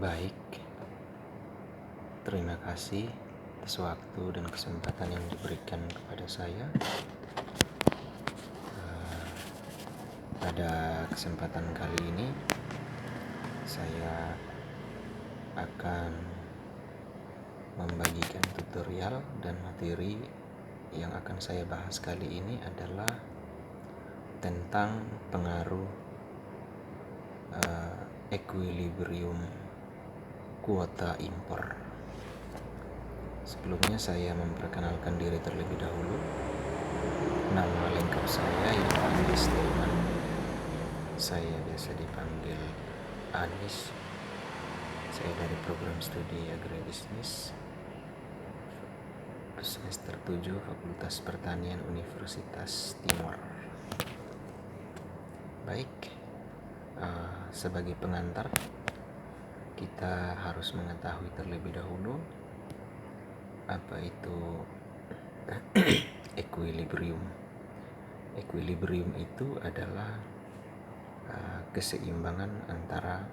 Baik, terima kasih atas waktu dan kesempatan yang diberikan kepada saya. Pada kesempatan kali ini, saya akan membagikan tutorial dan materi yang akan saya bahas kali ini adalah tentang pengaruh equilibrium kuota impor. Sebelumnya saya memperkenalkan diri terlebih dahulu. Nama lengkap saya Yohanes Tilman. Saya biasa dipanggil Anis. Saya dari program studi agribisnis semester 7 Fakultas Pertanian Universitas Timor. Baik, sebagai pengantar kita harus mengetahui terlebih dahulu apa itu equilibrium. Equilibrium itu adalah keseimbangan antara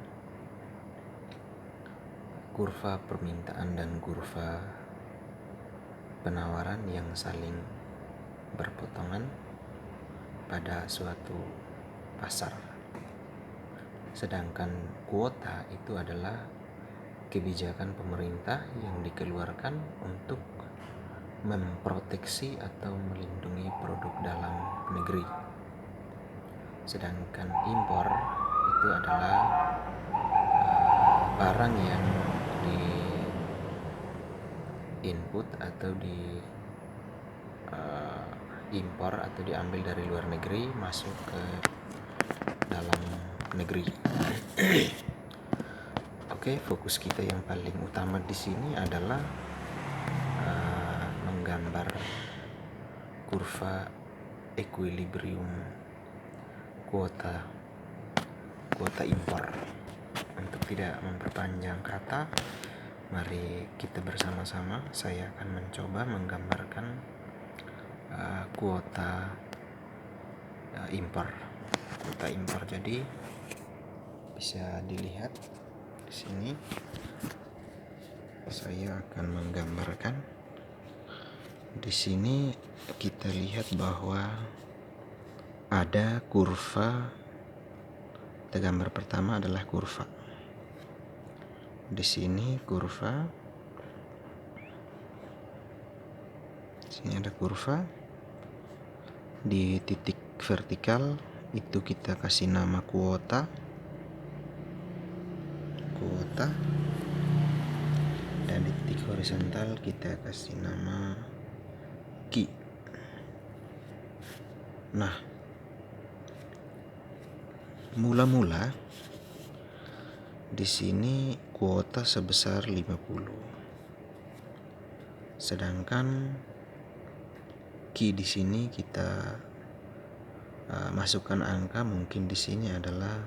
kurva permintaan dan kurva penawaran yang saling berpotongan pada suatu pasar. Sedangkan kuota itu adalah kebijakan pemerintah yang dikeluarkan untuk memproteksi atau melindungi produk dalam negeri. Sedangkan impor itu adalah barang yang di input atau di impor atau diambil dari luar negeri masuk ke dalam negeri. Oke, fokus kita yang paling utama di sini adalah menggambar kurva equilibrium kuota impor. Untuk tidak memperpanjang kata, mari kita bersama-sama. Saya akan mencoba menggambarkan kuota impor. Kuota impor jadi bisa dilihat di sini. Saya akan menggambarkan. Di sini kita lihat bahwa ada kurva. Gambar pertama adalah kurva. Di sini kurva. Di sini ada kurva. Di titik vertikal itu kita kasih nama kuota. Dan di titik horizontal kita kasih nama Q. Nah, mula-mula di sini kuota sebesar 50. Sedangkan Q di sini kita masukkan angka, mungkin di sini adalah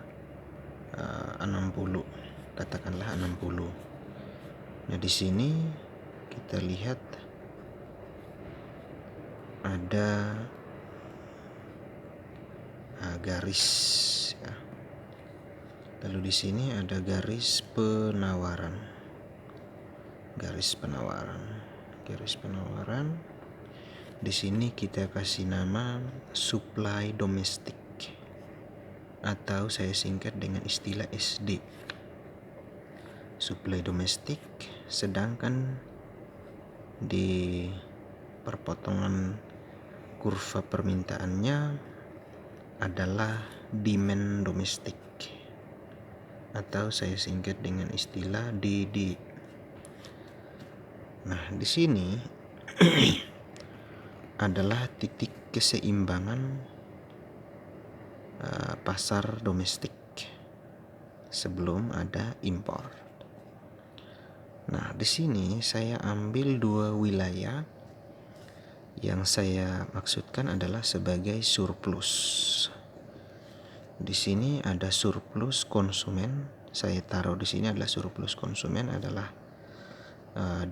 60. Katakanlah 60. Nah, di sini kita lihat ada garis ya. Lalu di sini ada garis penawaran. Di sini kita kasih nama supply domestik atau saya singkat dengan istilah SD. Supply domestik, sedangkan di perpotongan kurva permintaannya adalah demand domestik atau saya singkat dengan istilah DD. Nah, di sini adalah titik keseimbangan pasar domestik sebelum ada impor. Nah, di sini saya ambil dua wilayah yang saya maksudkan adalah sebagai surplus. Di sini ada surplus konsumen. Saya taruh di sini adalah surplus konsumen adalah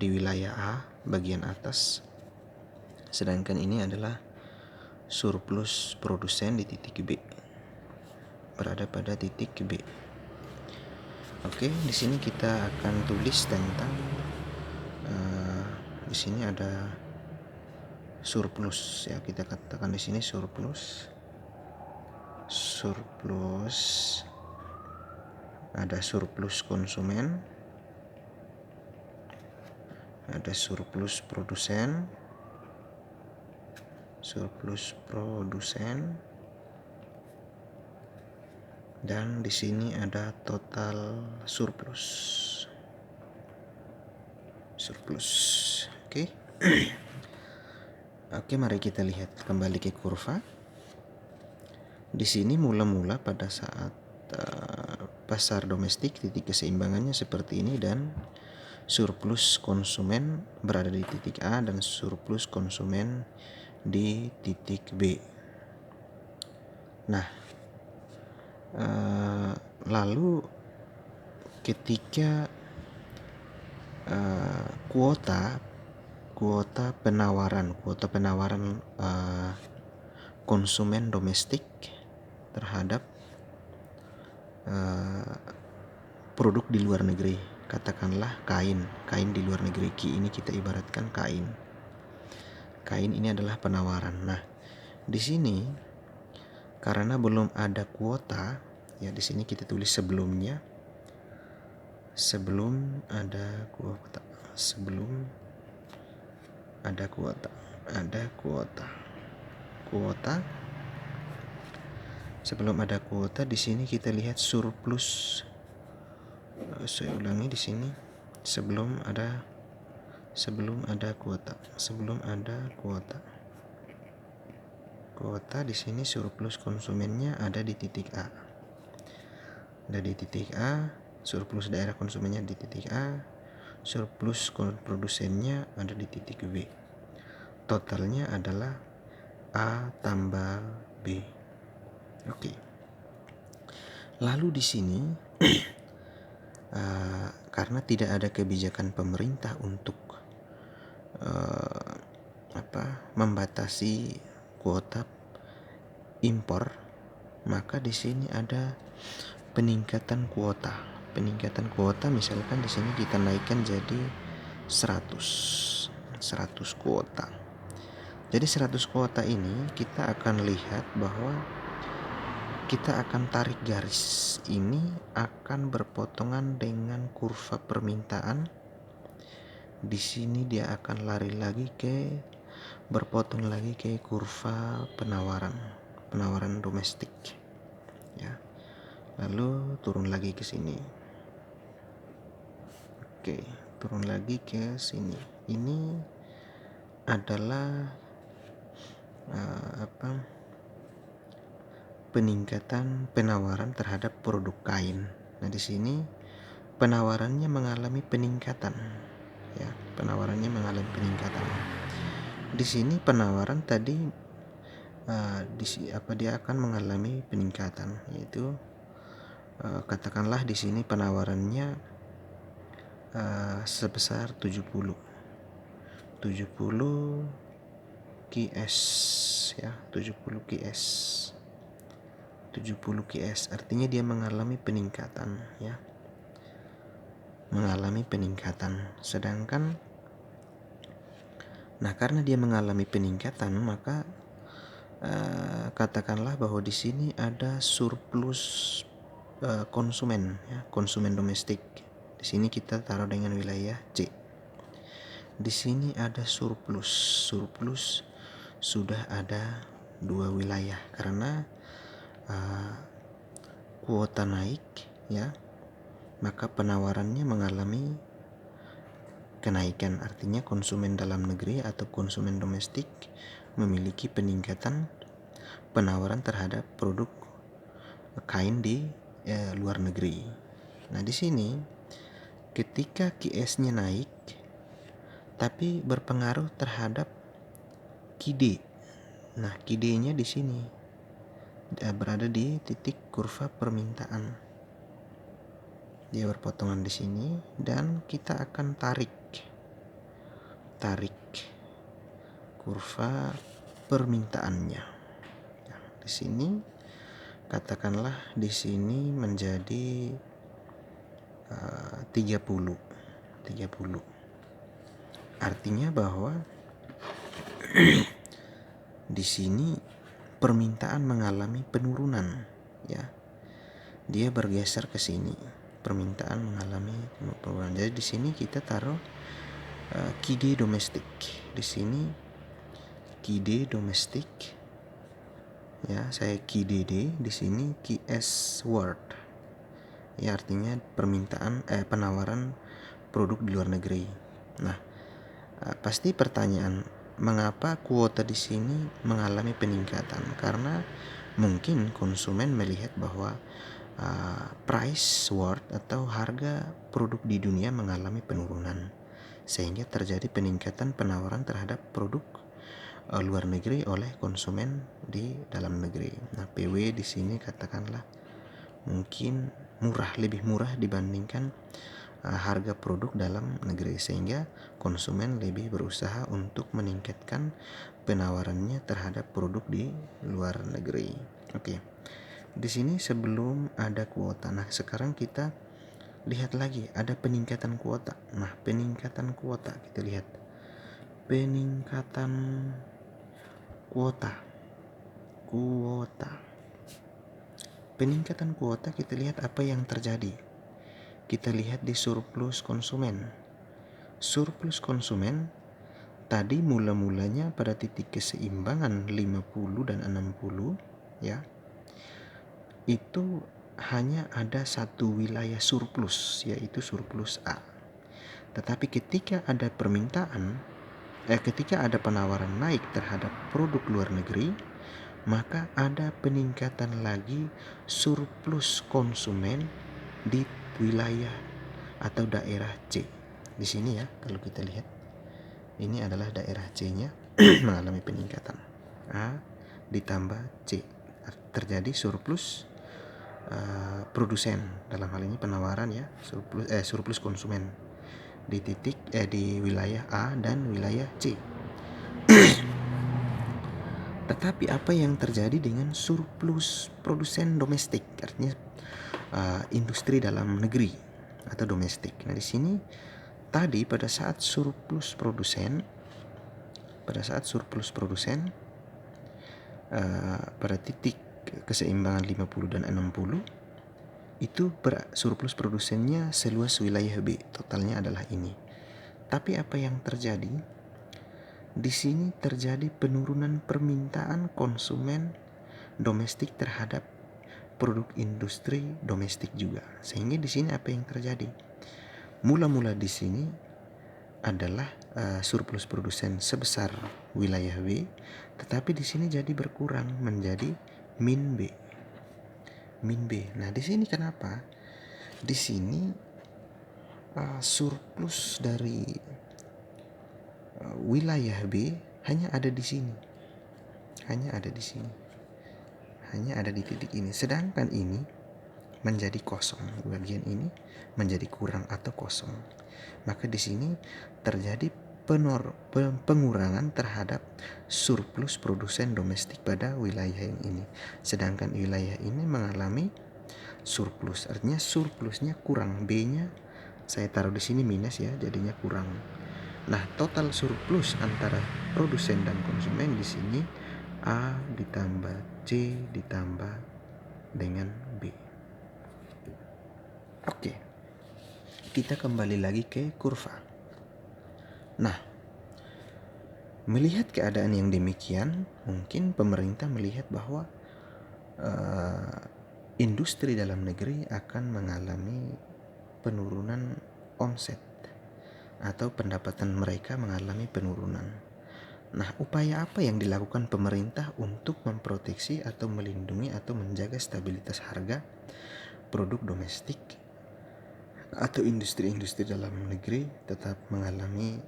di wilayah A bagian atas. Sedangkan ini adalah surplus produsen di titik B. Berada pada titik B. Oke, di sini kita akan tulis tentang di sini ada surplus ya, kita katakan di sini surplus ada surplus konsumen, ada surplus produsen, dan di sini ada total surplus. Oke. Oke, mari kita lihat kembali ke kurva. Di sini mula-mula pada saat pasar domestik titik keseimbangannya seperti ini, dan surplus konsumen berada di titik A dan surplus konsumen di titik B. Nah, lalu ketika kuota penawaran konsumen domestik terhadap produk di luar negeri, katakanlah kain di luar negeri. Ini kita ibaratkan kain ini adalah penawaran. Nah, di sini karena belum ada kuota ya, di sini kita tulis sebelum ada kuota. Di sini kita lihat surplus. Saya ulangi, di sini sebelum ada kuota di sini surplus konsumennya ada di titik A. Surplus daerah konsumennya di titik A, surplus produsennya ada di titik B. Totalnya adalah A tambah B. Oke. Lalu di sini karena tidak ada kebijakan pemerintah untuk membatasi kuota impor, maka di sini ada peningkatan kuota. Misalkan di sini kita naikkan jadi 100 kuota. Jadi 100 kuota ini kita akan lihat bahwa kita akan tarik garis ini akan berpotongan dengan kurva permintaan. Di sini dia akan lari lagi berpotong lagi ke kurva penawaran domestik ya. Lalu turun lagi ke sini. Oke, turun lagi ke sini. Ini adalah peningkatan penawaran terhadap produk kain. Nah, di sini penawarannya mengalami peningkatan ya. Di sini penawaran tadi dia akan mengalami peningkatan, yaitu katakanlah di sini penawarannya sebesar 70 QS ya, 70 QS artinya dia mengalami peningkatan ya. Sedangkan karena dia mengalami peningkatan, maka katakanlah bahwa di sini ada surplus konsumen ya, konsumen domestik. Di sini kita taruh dengan wilayah C. Di sini ada surplus sudah ada 2 wilayah karena kuota naik ya, maka penawarannya mengalami kenaikan. Artinya konsumen dalam negeri atau konsumen domestik memiliki peningkatan penawaran terhadap produk kain di luar negeri. Nah, di sini ketika QS-nya naik tapi berpengaruh terhadap KD. Nah, KD-nya di sini berada di titik kurva permintaan. Dia berpotongan di sini dan kita akan tarik kurva permintaannya. Nah, di sini katakanlah di sini menjadi 30. Artinya bahwa di sini permintaan mengalami penurunan, ya. Dia bergeser ke sini. Permintaan mengalami penurunan. Jadi di sini kita taruh KID domestik. Di sini KID domestik. Ya, saya KIDD, di sini KS Word. Ya, artinya penawaran produk di luar negeri. Nah, pasti pertanyaan, mengapa kuota di sini mengalami peningkatan? Karena mungkin konsumen melihat bahwa price word atau harga produk di dunia mengalami penurunan, sehingga terjadi peningkatan penawaran terhadap produk luar negeri oleh konsumen di dalam negeri. Nah, PW di sini katakanlah mungkin lebih murah dibandingkan harga produk dalam negeri, sehingga konsumen lebih berusaha untuk meningkatkan penawarannya terhadap produk di luar negeri. Oke. Di sini sebelum ada kuota. Nah, sekarang kita lihat lagi ada peningkatan kuota. Nah, peningkatan kuota kita lihat. Peningkatan kuota. Peningkatan kuota kita lihat apa yang terjadi. Kita lihat di surplus konsumen. Surplus konsumen tadi mula-mulanya pada titik keseimbangan 50 dan 60, ya. Itu hanya ada satu wilayah surplus, yaitu surplus A. Tetapi ketika ada ketika ada penawaran naik terhadap produk luar negeri, maka ada peningkatan lagi surplus konsumen di wilayah atau daerah C. Di sini ya, kalau kita lihat, ini adalah daerah C-nya mengalami peningkatan. A ditambah C, terjadi surplus produsen, dalam hal ini penawaran, ya, surplus konsumen di wilayah A dan wilayah C. Tetapi apa yang terjadi dengan surplus produsen domestik, artinya industri dalam negeri atau domestik. Nah, di sini tadi pada saat surplus produsen pada titik keseimbangan 50 dan 60, itu surplus produsennya seluas wilayah B, totalnya adalah ini. Tapi apa yang terjadi? Di sini terjadi penurunan permintaan konsumen domestik terhadap produk industri domestik juga. Sehingga di sini apa yang terjadi? Mula-mula di sini adalah surplus produsen sebesar wilayah B, tetapi di sini jadi berkurang menjadi min B. Nah, di sini kenapa? Di sini surplus dari wilayah B hanya ada di sini. Hanya ada di titik ini. Sedangkan ini menjadi kosong. Bagian ini menjadi kurang atau kosong. Maka di sini terjadi pengurangan terhadap surplus produsen domestik pada wilayah yang ini. Sedangkan wilayah ini mengalami surplus, artinya surplusnya kurang. B-nya saya taruh di sini minus, ya, jadinya kurang. Nah, total surplus antara produsen dan konsumen di sini A ditambah C ditambah dengan B. Oke. Kita kembali lagi ke kurva. Nah, melihat keadaan yang demikian, mungkin pemerintah melihat bahwa industri dalam negeri akan mengalami penurunan omset atau pendapatan mereka mengalami penurunan. Nah, upaya apa yang dilakukan pemerintah untuk memproteksi atau melindungi atau menjaga stabilitas harga produk domestik atau industri-industri dalam negeri tetap mengalami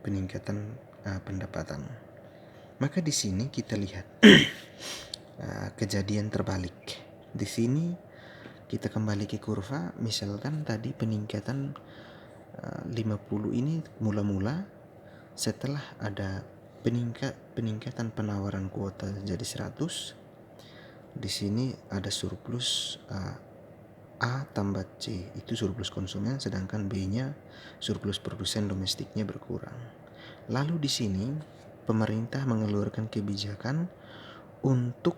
peningkatan pendapatan? Maka di sini kita lihat kejadian terbalik. Di sini kita kembali ke kurva, misalkan tadi peningkatan 50 ini mula-mula setelah ada peningkatan penawaran kuota jadi 100. Di sini ada surplus A tambah C itu surplus konsumen, sedangkan B-nya surplus produsen domestiknya berkurang. Lalu di sini pemerintah mengeluarkan kebijakan untuk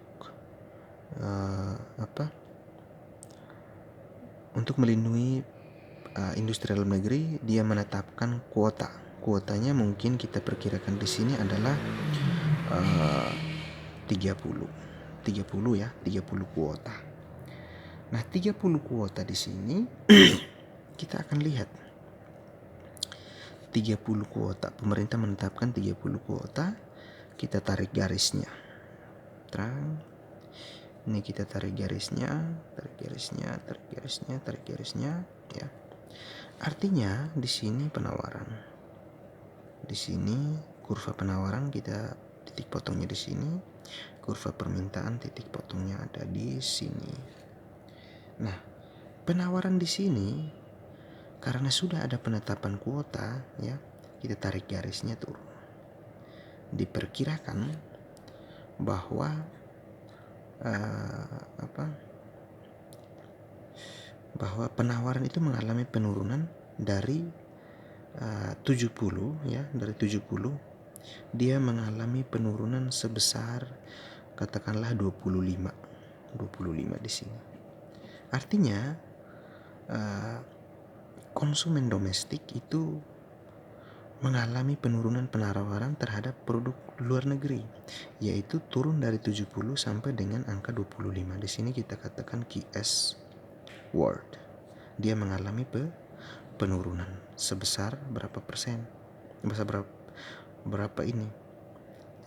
untuk melindungi industri dalam negeri. Dia menetapkan kuotanya mungkin kita perkirakan di sini adalah 30 kuota. Nah, 30 kuota di sini kita akan lihat 30 kuota. Pemerintah menetapkan 30 kuota. Kita tarik garisnya. Terang. Ini kita tarik garisnya ya. Artinya di sini penawaran. Di sini kurva penawaran kita titik potongnya di sini. Kurva permintaan titik potongnya ada di sini. Nah, penawaran di sini karena sudah ada penetapan kuota ya, kita tarik garisnya turun. Diperkirakan bahwa bahwa penawaran itu mengalami penurunan dari 70 ya, dari 70 dia mengalami penurunan sebesar katakanlah 25 di sini. Artinya konsumen domestik itu mengalami penurunan penawaran terhadap produk luar negeri, yaitu turun dari 70 sampai dengan angka 25. Di sini kita katakan QS World. Dia mengalami penurunan sebesar berapa persen? Berapa ini?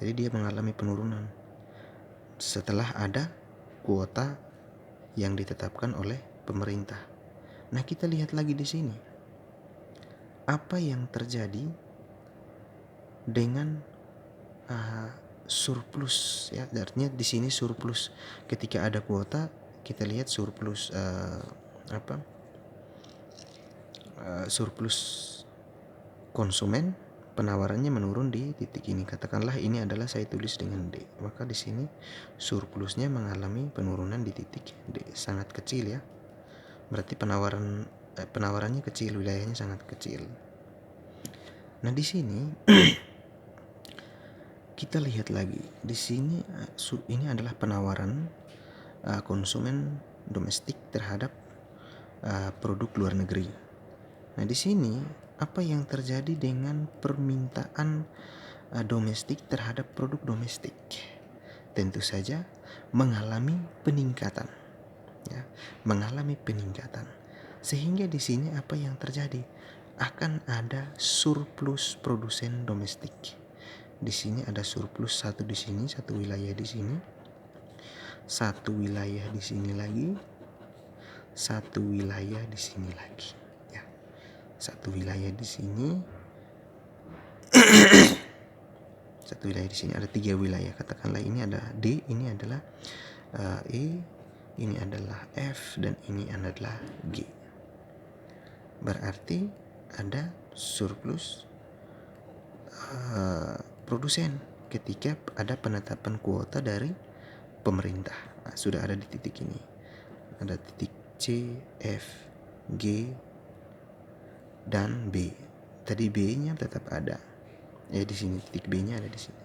Jadi dia mengalami penurunan setelah ada kuota yang ditetapkan oleh pemerintah. Nah, kita lihat lagi di sini. Apa yang terjadi dengan surplus ya? Artinya di sini surplus ketika ada kuota, kita lihat surplus surplus konsumen, penawarannya menurun di titik ini. Katakanlah ini adalah saya tulis dengan D. Maka di sini surplusnya mengalami penurunan di titik D, sangat kecil ya. Berarti penawarannya kecil, wilayahnya sangat kecil. Nah, di sini kita lihat lagi. Di sini ini adalah penawaran konsumen domestik terhadap produk luar negeri. Nah, di sini apa yang terjadi dengan permintaan domestik terhadap produk domestik? Tentu saja mengalami peningkatan. Ya, mengalami peningkatan. Sehingga di sini apa yang terjadi? Akan ada surplus produsen domestik. Di sini ada surplus satu di sini, satu wilayah di sini, satu wilayah di sini lagi, satu wilayah di sini lagi. Ya, satu wilayah di sini, satu wilayah di sini, ada 3 wilayah. Katakanlah ini ada D, ini adalah E, ini adalah F, dan ini adalah G. Berarti ada surplus produsen ketika ada penetapan kuota dari pemerintah. Nah, sudah ada di titik ini. Ada titik C, F, G, dan B. Tadi B-nya tetap ada. Ya, di sini titik B-nya ada di sini.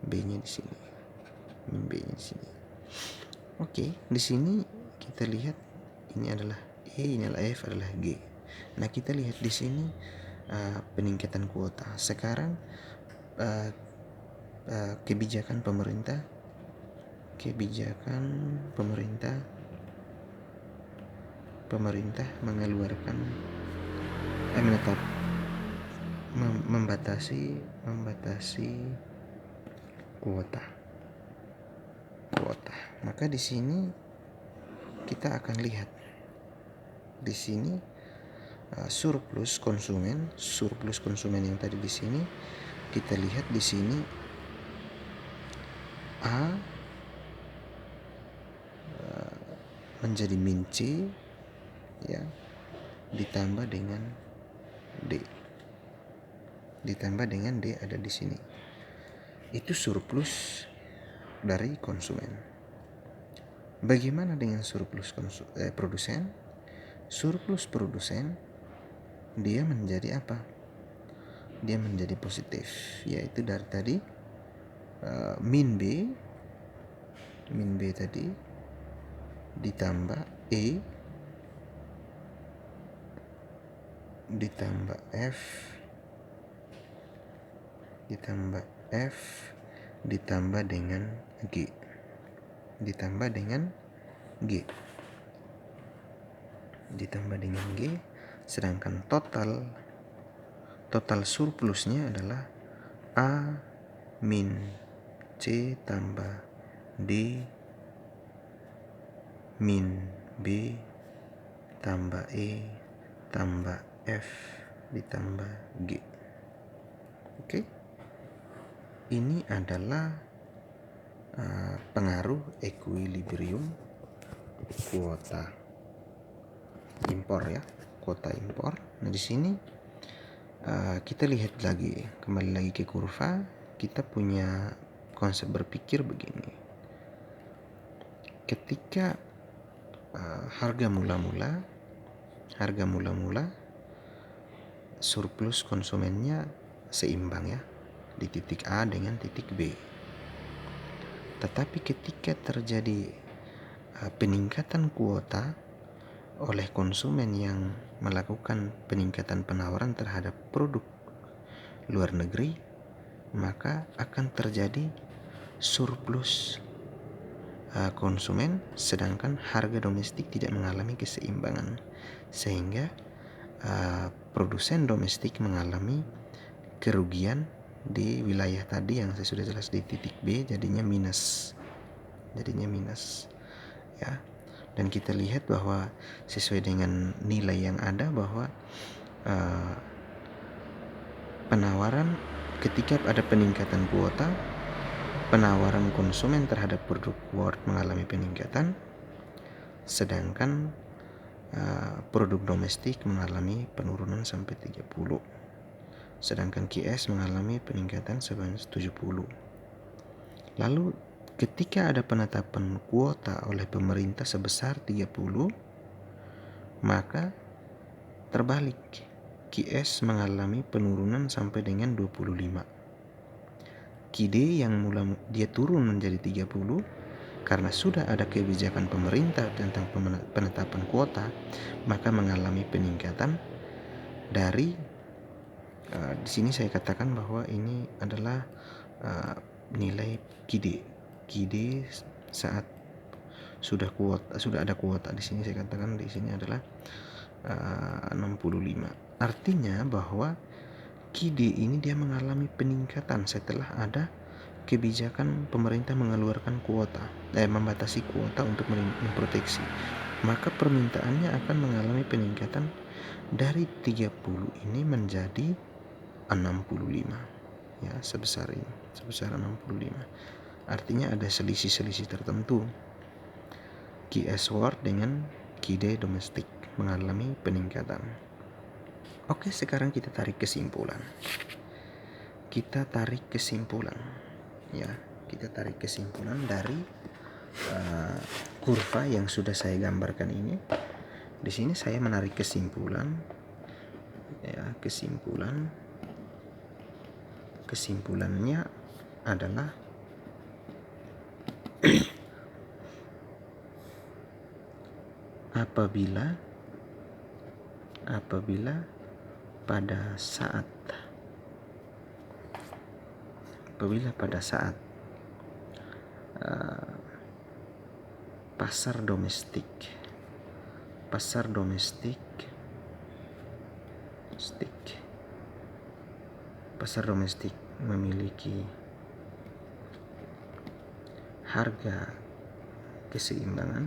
B-nya di sini. B-nya di sini. Oke, di sini kita lihat ini adalah E, ini adalah F, adalah G. Nah, kita lihat di sini peningkatan kuota. Sekarang kebijakan pemerintah mengeluarkan membatasi kuota. Maka di sini kita akan lihat di sini surplus konsumen yang tadi di sini kita lihat di sini A menjadi min C ya, ditambah dengan D ada di sini. Itu surplus dari konsumen. Bagaimana dengan produsen? Surplus produsen dia menjadi apa? Dia menjadi positif, yaitu dari tadi min B tadi ditambah E ditambah F ditambah dengan G sedangkan total surplusnya adalah A min C tambah D min B tambah E tambah F ditambah G. Oke. Ini adalah pengaruh equilibrium kuota impor ya, kuota impor. Nah, di sini kita lihat kembali lagi ke kurva. Kita punya konsep berpikir begini. Ketika harga mula-mula surplus konsumennya seimbang ya, di titik A dengan titik B. Tetapi ketika terjadi peningkatan kuota oleh konsumen yang melakukan peningkatan penawaran terhadap produk luar negeri, maka akan terjadi surplus konsumen, sedangkan harga domestik tidak mengalami keseimbangan, sehingga produsen domestik mengalami kerugian di wilayah tadi yang saya sudah jelas di titik B, jadinya minus ya. Dan kita lihat bahwa sesuai dengan nilai yang ada bahwa penawaran, ketika ada peningkatan kuota, penawaran konsumen terhadap produk Word mengalami peningkatan, sedangkan produk domestik mengalami penurunan sampai 30, sedangkan QS mengalami peningkatan sebanyak 70. Lalu ketika ada penetapan kuota oleh pemerintah sebesar 30, maka terbalik, QS mengalami penurunan sampai dengan 25. QD yang dia turun menjadi 30 karena sudah ada kebijakan pemerintah tentang penetapan kuota, maka mengalami peningkatan dari di sini saya katakan bahwa ini adalah nilai QD saat sudah ada kuota. Di sini saya katakan di sini adalah 65. Artinya bahwa QD ini dia mengalami peningkatan setelah ada kebijakan pemerintah mengeluarkan kuota, membatasi kuota untuk memproteksi. Maka permintaannya akan mengalami peningkatan dari 30 ini menjadi 65 ya, sebesar 65. Artinya ada selisih tertentu. QS World dengan QD domestik mengalami peningkatan. Oke, sekarang kita tarik kesimpulan dari kurva yang sudah saya gambarkan ini. Di sini saya menarik kesimpulannya adalah apabila pada saat pasar domestik memiliki harga keseimbangan,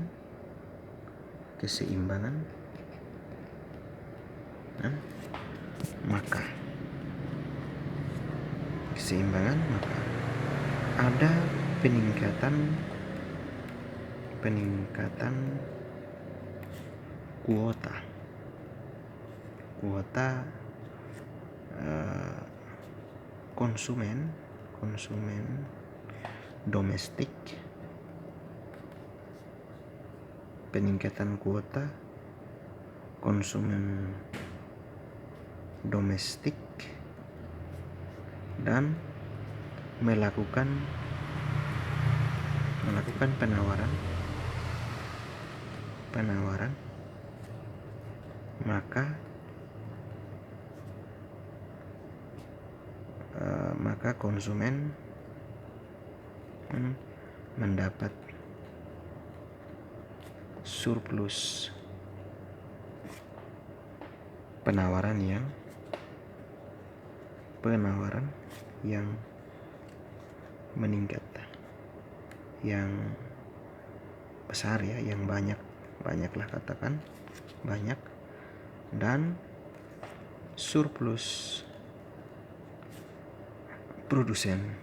maka ada peningkatan kuota konsumen domestik peningkatan kuota konsumen domestik dan melakukan penawaran, maka konsumen mendapat surplus penawaran yang meningkat, yang besar ya, yang banyaklah katakan banyak, dan surplus produsen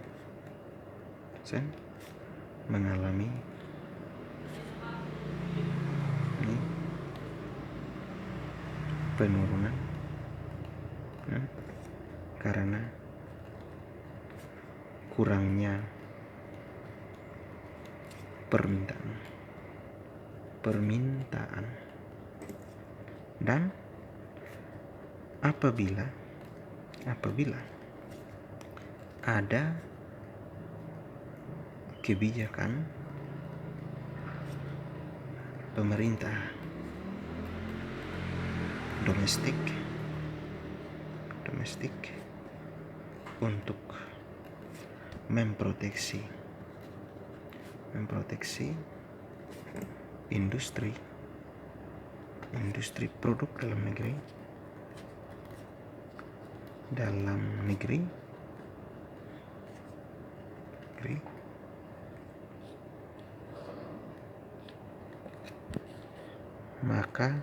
mengalami penurunan karena kurangnya permintaan. Dan apabila ada kebijakan pemerintah domestik untuk memproteksi industri produk dalam negeri, maka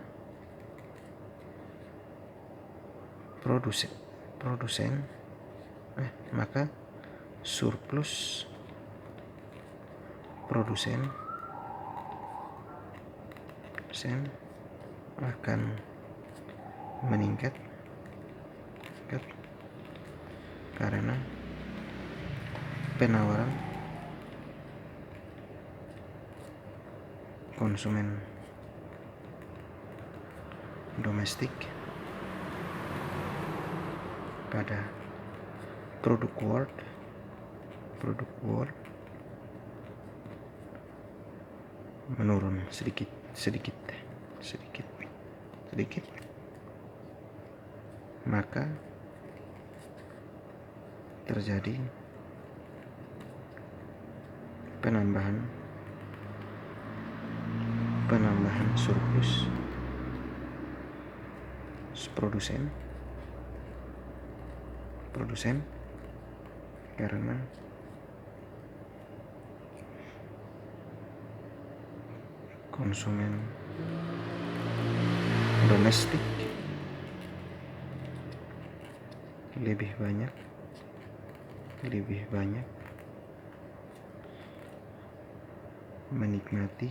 maka surplus produsen akan meningkat karena penawaran konsumen domestik pada produk world menurun sedikit, maka terjadi penambahan surplus produsen karena konsumen domestik lebih banyak menikmati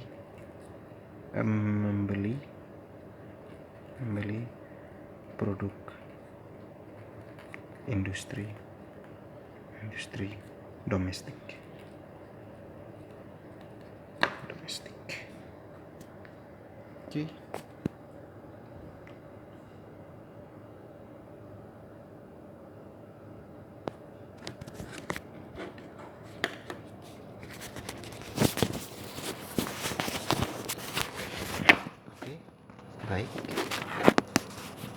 membeli produk industri domestik. Oke. Baik,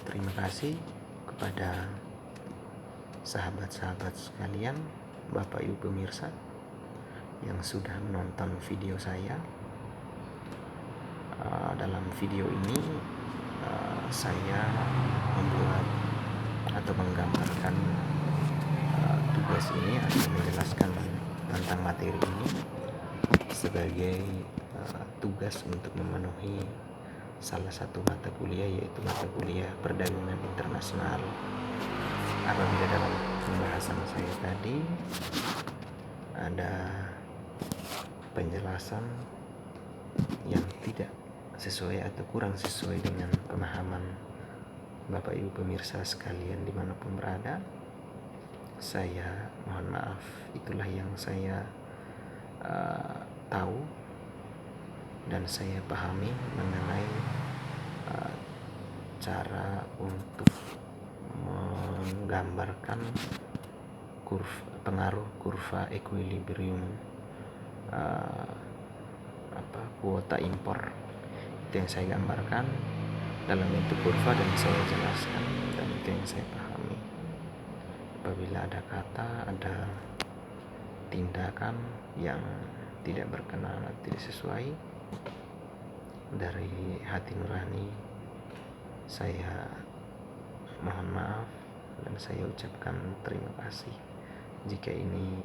terima kasih kepada sahabat-sahabat sekalian, Bapak Ibu pemirsa yang sudah menonton video saya. Dalam video ini saya membuat atau menggambarkan tugas ini atau menjelaskan tentang materi ini sebagai tugas untuk memenuhi salah satu mata kuliah, yaitu mata kuliah perdagangan internasional. Apabila dalam pembahasan saya tadi ada penjelasan yang tidak sesuai atau kurang sesuai dengan pemahaman Bapak Ibu pemirsa sekalian dimanapun berada, saya mohon maaf. Itulah yang saya tahu dan saya pahami mengenai cara untuk menggambarkan pengaruh kurva equilibrium kuota impor. Itu yang saya gambarkan dalam bentuk kurva dan saya jelaskan, dan itu yang saya pahami. Apabila ada kata, ada tindakan yang tidak berkenan, tidak sesuai dari hati nurani, saya mohon maaf dan saya ucapkan terima kasih. Jika ini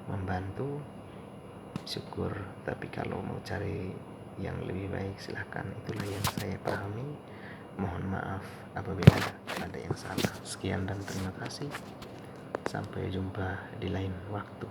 membantu, syukur. Tapi kalau mau cari yang lebih baik, silahkan. Itulah yang saya pahami. Mohon maaf apabila ada yang salah. Sekian dan terima kasih. Sampai jumpa di lain waktu.